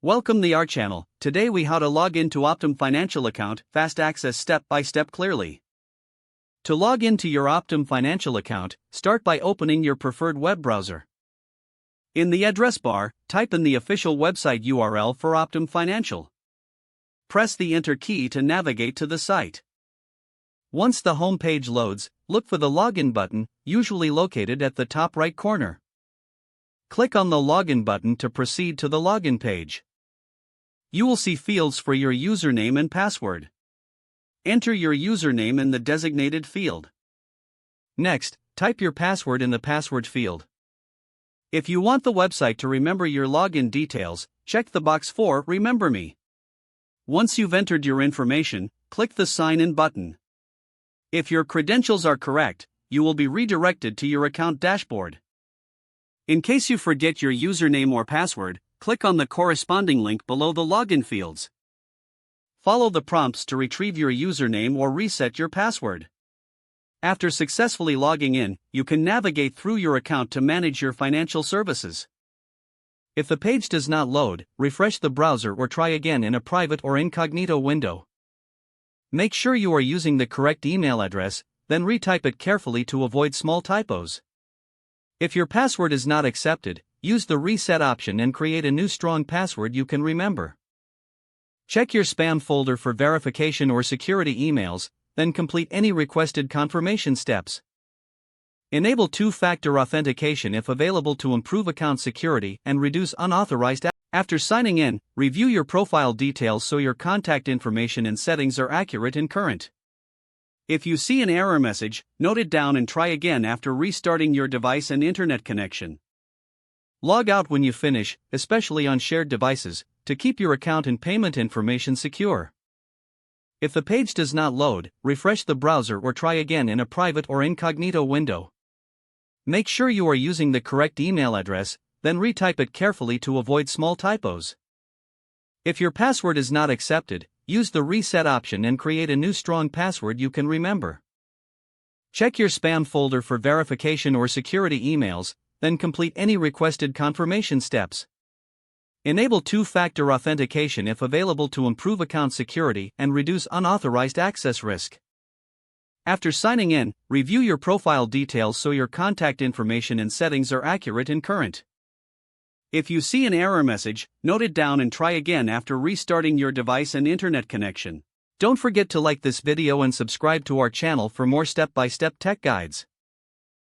Welcome to our channel. Today we how to log into Optum Financial account, fast access step by step clearly. To log into your Optum Financial account, start by opening your preferred web browser. In the address bar, type in the official website URL for Optum Financial. Press the Enter key to navigate to the site. Once the home page loads, look for the Login button, usually located at the top right corner. Click on the Login button to proceed to the login page. You will see fields for your username and password. Enter your username in the designated field. Next, type your password in the password field. If you want the website to remember your login details, check the box for Remember Me. Once you've entered your information, click the Sign In button. If your credentials are correct, you will be redirected to your account dashboard. In case you forget your username or password, click on the corresponding link below the login fields. Follow the prompts to retrieve your username or reset your password. After successfully logging in, you can navigate through your account to manage your financial services. If the page does not load, refresh the browser or try again in a private or incognito window. Make sure you are using the correct email address, then retype it carefully to avoid small typos. If your password is not accepted, use the reset option and create a new strong password you can remember. Check your spam folder for verification or security emails, then complete any requested confirmation steps. Enable two-factor authentication if available to improve account security and reduce unauthorized access. After signing in, review your profile details so your contact information and settings are accurate and current. If you see an error message, note it down and try again after restarting your device and internet connection. Log out when you finish, especially on shared devices, to keep your account and payment information secure. If the page does not load, refresh the browser or try again in a private or incognito window. Make sure you are using the correct email address, then retype it carefully to avoid small typos. If your password is not accepted, use the reset option and create a new strong password you can remember. Check your spam folder for verification or security emails, then complete any requested confirmation steps. Enable two-factor authentication if available to improve account security and reduce unauthorized access risk. After signing in, review your profile details so your contact information and settings are accurate and current. If you see an error message, note it down and try again after restarting your device and internet connection. Don't forget to like this video and subscribe to our channel for more step-by-step tech guides.